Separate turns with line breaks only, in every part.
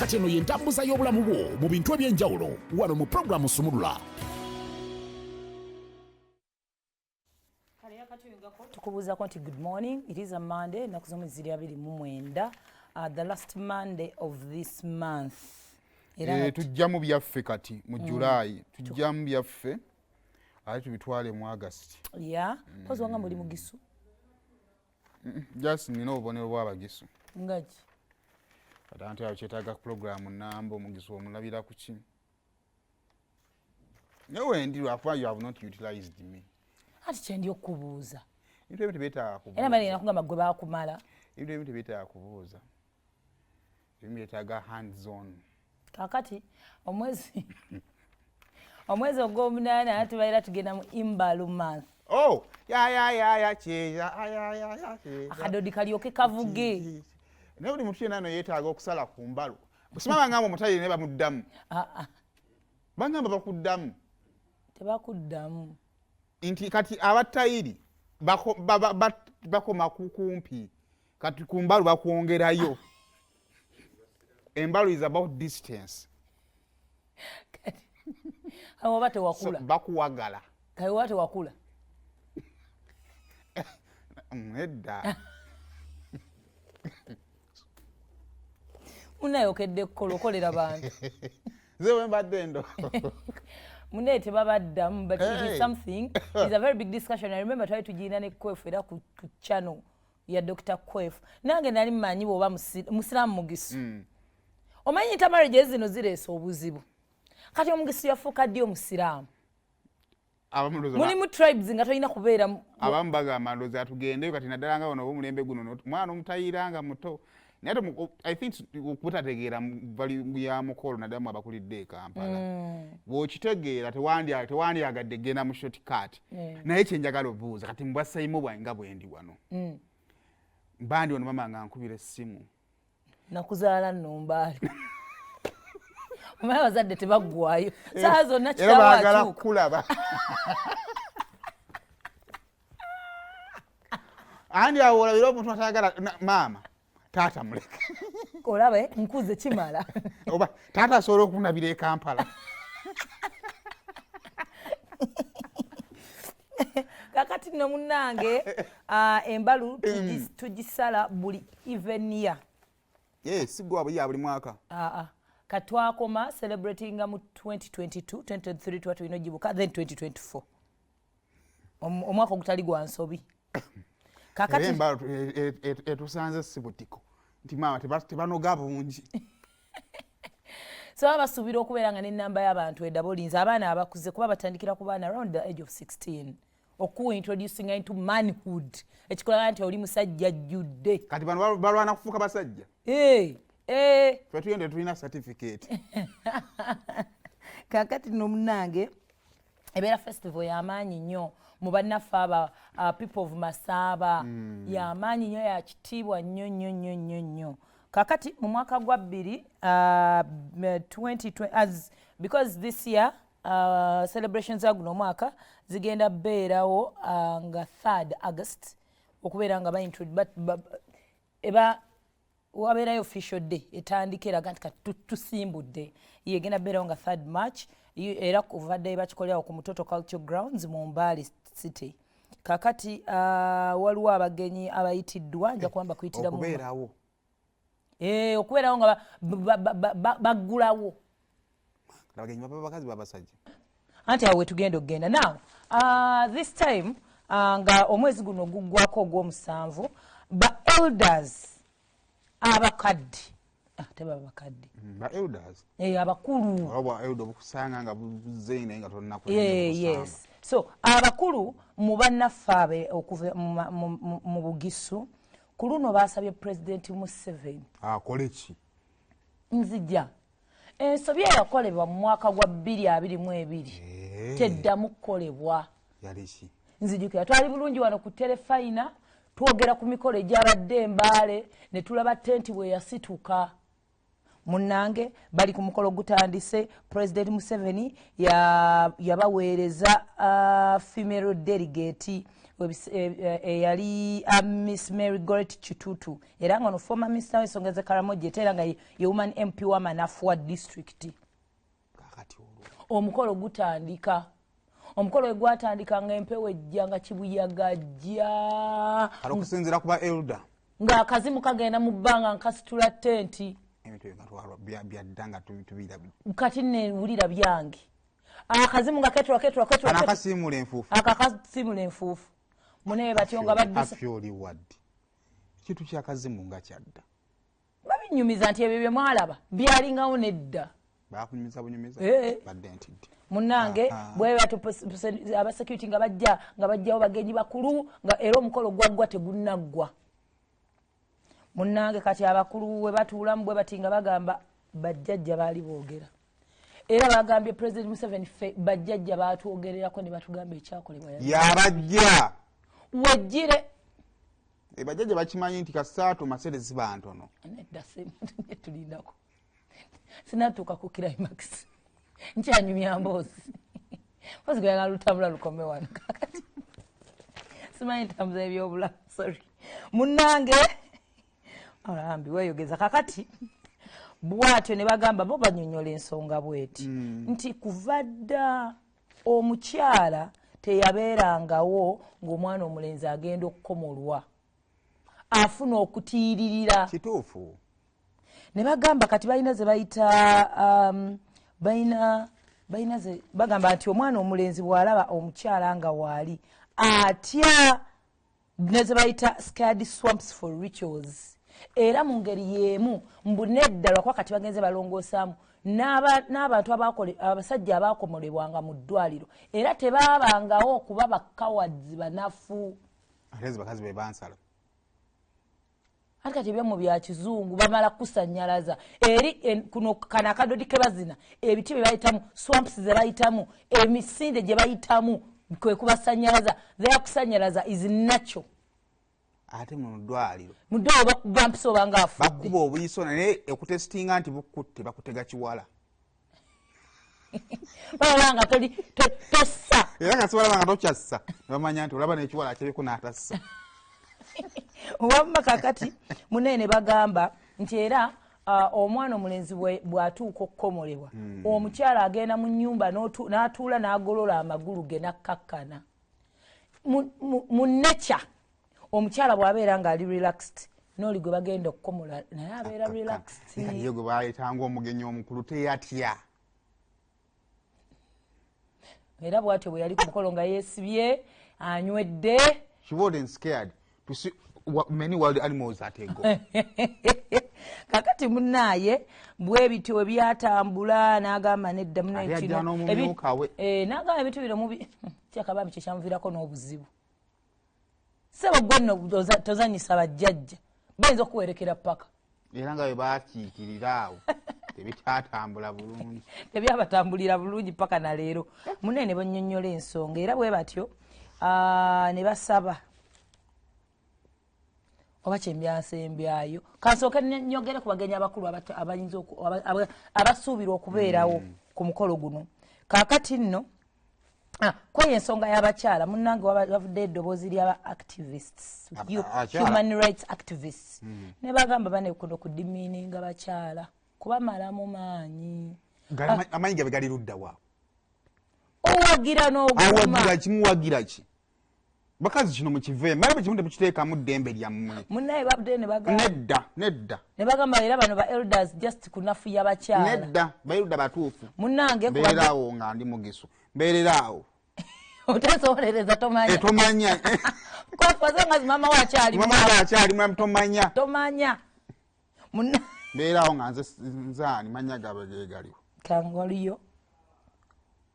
kati eno yentambuza y'obulamu bwo mu bintu ebyenjawulo wano mu programu Sumulula.
Tukubuuzako nti good morning, it is a Monday, ennaku z'omwezi 29, the last Monday of this month.
Tujja mu byaffe kati mu July, tujja mu byaffe ate tubitwale mu August.
Yeah, pozi wanga muli mugisu.
Just nina obubonero bw'abagisu.
Ngaki?
Kati awo kyetaaga programu namba omugisu omulabira ku ki? Newe ndi lwakuba you have not utilized me.
Ati kyendi okubuuza.
Ebintu ebimu tebyetaaga kubuuza.
Era bali nakugamba gwe baakumala.
Ebintu ebimu tebyetaaga kubuuza. Ebimu byetaaga hands on.
Kakati omwezi ogw'omunaana tubaira tugenda mu embalu month.
Oh, ya cheza.
Akadodi kalyoke kavuge.
Naye buli muntu yenna yeetaaga okusala ku mbalu. Busimama ngamba omutayire ne bamuddamu. Bangamba bakuddamu.
Tebakuddamu.
Inti kati abatayiri bakoma kumpi. Kati ku mbalu bakwongerayo. Embalu is about distance.
Abo bate wakula.
Bakuwagala.
Kayo bate wakula.
Nedda.
Munayokedde kolokolera bantu.
Zewe mbadde ndo.
Mune tebabaddamu, but it is something. It's a very big discussion. I remember trying to gina ne Kwef era ku channel ya Dr. Kwef. Nange nali mmanyi bwoba musiramu mugisu. Omanyi marriages zino zireesa obuzibu. Kati omugisu yafuuka ddi omusiraamu. Mulimu tribes nga tolina kubeera.
Abamu bagamba ndowooza tugendeyo kati naddala nga wano omulembe guno mwana omutayiranga muto. Naye I think okubutategeera bali ya mukolo naddala abakulidde e Kampala. Bw'okitegeera tewandyagadde genda mu shortcut. Naye kye njagala obuuza kati mbwasayimu bwange nga bwe ndi wano. Mbandi ono mama nga nkubira essimu.
Nakuzaala nno mbaali. Omanyi abazadde tebaggwayo. Saa zonna kitaawo akyuka.
Era baagala kulaba. Andi awo olabira omuntu atayagala maama taata muleka.
Olabe nkuze kimala.
Oba taata asobola okunabira e Kampala.
Kakati nno munnange embalu tugisala buli even year.
Sigwa buli mwaka.
Katwakoma celebrating mu 2022, 2023 twatulina gibuka, then 2024. Omwaka ogutali gwa nsobi.
Kakati embalu etusanze sibutiko. Nti maama tebanoga bungi.
So abasuubira okubeera nga n'ennamba y'abantu edabolinze abaana abakuze kuba batandikira ku baana around the age of 16. Introducing into manhood. Ekikola nti oli musajja ajjudde.
Kati bano balwana kufuuka basajja.
Twatuyende
tulina certificate.
Kakati no munange ebeera festival y'amaanyi nnyo mu bannaffe aba people of Masaba y'amaanyi nnyo ya kitiibwa nnyo. Kakati mu mwaka gwa 2020 because this year celebrations za guno mwaka zigenda beerawo nga 3rd August okubeera nga wabeerayo official day etandika eraga nti tusimbudde yegenda beerawo nga 3rd March era kuvadde bakikolerawo ku Mutoto Cultural Grounds mu Mbale City. Kakati waliwo abagenyi abayitiddwa nja kuwamba kuyitira mu
okubeerawo
nga baggulawo
abagenyi bakazi babasajja
anti awo wetugenda okugenda now this time nga omwezi guno guggwako ogw'omusanvu ba elders abakadde teba bakadde
ba elders
abakulu
aba elder bukusanga nga buzeine nga tonna ko
yes so abakulu mu bannaffe okuva mu bugisu ku luno baasabye President Museveni
koleki
nzija ensobi eyakolebwa mu mwaka gwa 2022 teddamu kukolebwa
yaleki
nzijukira twali bulungi wano ku telefayina twogera ku mikolo egyabadde Embaale ne tulaba tenti bwe yasituka munnange bali ku mukolo gutandise President Museveni yabaweereza female delegate eyali Miss Mary Goret Kitutu era nga ono former minister w'ensonga z'Ekaramoja era nga ye woman MP wa Manafuwa district. Omukolo gutandika. Omukolo gwatandika nga empewo ejja nga kibuyaga jja.
Okusinziira kuba elder.
Nga akazimu kagenda mu bbanga nkasitula tenti.
Ebintu ebigatwalwa byaddanga tubira.
Kati ne wulira byange. Akazimu nga ketula.
Akasimula enfuufu.
Akasimula enfuufu. Munaye batyo nga baddisa.
Afyoli wadde. Kitu ky'akazimu nga kyadda.
Babinyumiza nti ebyo bye mwalaba byalingawo nedda.
Bakunyumiza bunyumiza. Badde ntidde.
Munange bwe batu aba security nga bajjawo bagenyi bakulu nga era omukolo gwaggwa tegunnaggwa. Munange kati abakulu we batuulamu bwe batinga bagamba bajjajja baali boogera. Era bagambye President Museveni bajjajja baatwogererako ne batugamba ekyakolebwa
yabajja.
Wajjire.
Bajjajja bakimanyi nti kasaatu masere ziba ntono.
Nedda tulindako. Sinatuuka ku climax. Nkyanyumya mboozi. Mpozi gwe lutambula lukome wano kakati. Simanyi ntambuza ebyobulamu, sorry. Munnange alambi weeyogeza kakati bwatyo ne bagamba bo banyonnyola ensonga bweti nti kuva dda omukyala teyabeerangawo ng'omwana omulenzi agenda okukomolwa afuna okutiiririra.
Kituufu.
Ne bagamba kati balina ze bayita bagamba nti omwana omulenzi bw'alaba omukyala nga waali atya ne ze bayita scared swamps for rituals. Era mu ngeri y'emu mbunedda lwakuba kati bagenze balongoosaamu n'abantu abasajja abaakomolebwanga mu ddwaliro era tebaabangawo okuba bakawadzi banafu.
Ate bakazi be bansala.
Ate kati ebyombo bya kizungu bamala kusanyalaza eri kuno kana akadodi ke bazina ebiti bye bayitamu swamps ze bayitamu emisinde gye bayitamu kwe kubasanyalaza. Their kusanyalaza is natural.
Ate mu ddwaliro.
Mu ddwaliro bakuba mpisa obanga afudde.
Bakuba obuyiso naye ekutestinga nti bukutte bakutega kiwala.
Balanga tossa.
Era nga sibalaba nga tokyassa. Bamanya nti olaba n'ekiwala kyebiko n'atassa.
Wamma kakati munene bagamba nti era omwana omulenzi bw'atuuka okukomolebwa omukyala agenda mu nnyumba n'atuula n'agolola amagulu ge n'akkakkana. Mu nature omukyala bw'abeera ng'ali relaxed n'oli gwe bagenda okukomola naye abeera relaxed.
Ye gwe baayitanga omugenyi omukulu teyatya.
Era bw'atyo bwe yali ku mukolo nga yeesibye anywedde.
She wasn't scared to see many wild animals at a go.
Kakati munaaye bwe bityo byatambula n'agamba nedda munaaye kino n'agamba ebintu bino mubi kyakabambi kye kyamuviirako n'obuzibu. Sebo gwe nno tozanyisa bajjajja bayinza okuwerekera paka.
Era nga bwe baakiikirira awo tebikyatambula bulungi.
Tebyabatambulira bulungi paka na leero. Munene bannyonnyola ensonga era bwe batyo ne basaba oba kyembyasembyayo kansooke nyogere ku bagenyi abakulu abayinza abasuubirwa okubeerawo ku mukolo guno. Kaakati nno kweyo ensonga y'abakyala munnange wavudde eddoboozi ly'aba activists human rights activists ne bagamba banekuno kudimiininga bakyala kubamalamu maanyi.
Amaanyi gabe gali ludda wa?
Owagira n'oguma.
Awagira kimuwagira ki? Bakazi kino mukiveemu mala bekimu temukiteekamu ddembe lyammwe.
Munnaye babudde ne bagamba
nedda
ne bagamba era bano ba elders just kunafuya bakyala.
Nedda bayuda batuufu.
Munnange
mbeeraawo nga ndi mugisu mbeereraawo.
Otasobolereza tomanya.
Tomanya.
Kwafaza nga mama wakyali.
Mama wakyali mwa tomanya.
Tomanya.
Mbeeraawo nga nzaani manya gabe geegaliwo.
Kangoliyo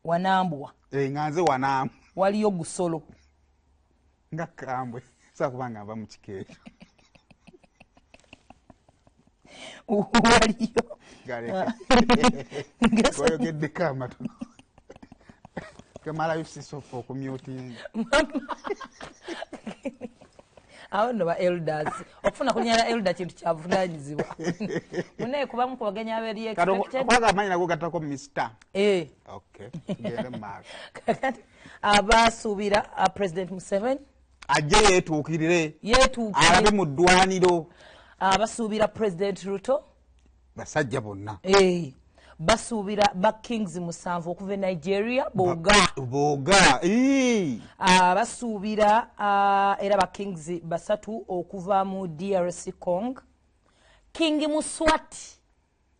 wanambwa.
Nga nze wanambwa.
Waliyo gusolo.
Nga kambwe saa kubanga ava mu kikeeto.
Waliyo.
Koyogeddeko amatono. Kamalayo sisofa okumyutinga.
Awo nno ba elders okufuna kunyala elder kintu kyavunaanyizibwa. Munaye kubamu ku bagenyi abali expected.
Kwaga amanyi nago gattako Mr. Okay. Tugende maaso.
Abaasuubira President Museveni
ajje yeetuukirire alabe mu ddwaniro.
Basuubira President Ruto
basajja bonna
basuubira ba Kings 7 okuva Nigeria boga basuubira era ba Kings 3 okuva mu DRC Congo. King Muswati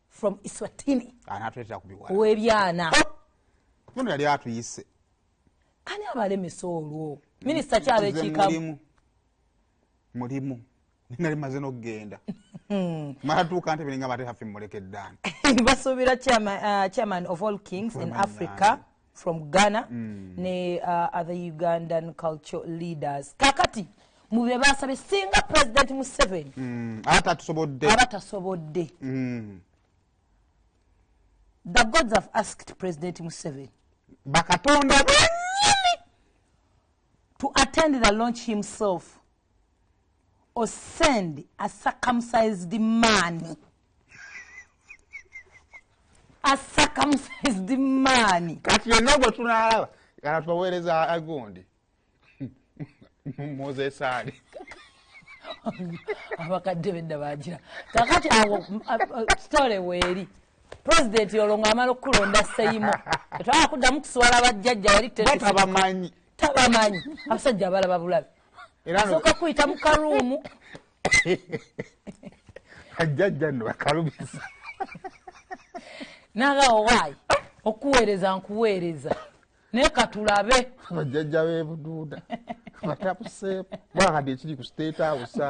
from Iswatini
anatuleta kubiwala
webyana
muno yali atuyise
ani abalemesa olwo minisita kyabekika
mulimu nali maze n'okugenda maratuuka nti biringa bate hafi mulekeddani.
Basuubira chairman of all kings in Africa from Ghana ne other Ugandan cultural leaders. Kakati mube basabe singa President Museveni abatasobodde. The gods have asked President Museveni
bakatonda
to attend the launch himself or send a circumcised man. A circumcised man.
Kati yenagwe tunalaba kana tubaweereza agundi Moses ali
abakadde bedda bagira kakati awo story weeri president yolonga amalo kulonda seyimo etwala kuddamu kuswala bajjajja bali
tabamanyi
abasajja abalaba bulabe soka kuyita mu karuumu
ajjajja no bakalubisa
naga owaayi okuweereza nkuweereza naye katulabe
bajjajja beebuduuda batapuseepo bwakadde ekiri ku state house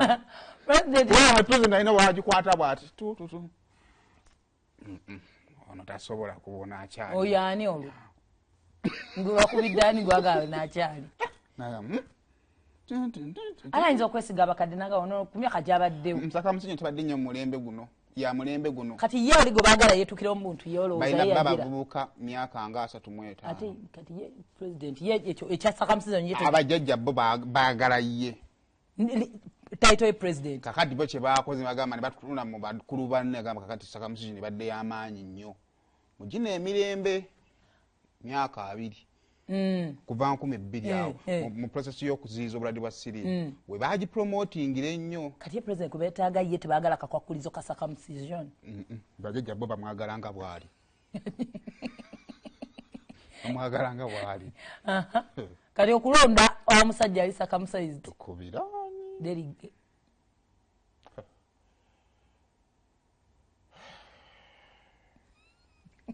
president alina waagikwata bw'ati tututu ono tasobola kubona akyali
oyo ani olwo ngwe bakubiddaani gwagaawe n'akyali alayinza okwesiga abakadde naga ono ku myaka gyabaddewo
musaka musinyo tebadde nnyo mulembe guno ya mulembe guno
kati ye oli gwe baagala yeetukira omuntu ye olowooza
balina babavubuka myaka nga 35
ate kati ye president ye ekyo ekyasakamusiza nyo
abajjajja bo baagala ye
title ye president
kakati bo kye baakoze bagamba ne batuluna mu bakulu banne agamba kakati sakamusizi ne badde y'amaanyi nnyo mugina emirembe myaka 2 kuva 2002 awo mu process y'okuziyiza obulwadde bwa siriimu we baagipromotingira ennyo
kati ye president kwe beetaaga ye tebaagala kakwakulizo ka circumcision
bajjajja bo bamwagala nga bw'ali bamwagala nga bw'ali
kati okulonda omusajja ali circumcised
tukubiraani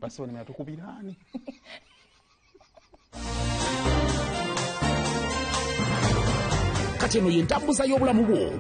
basone tukubiraani
kati eno ye ntambuza y'obulamu bwo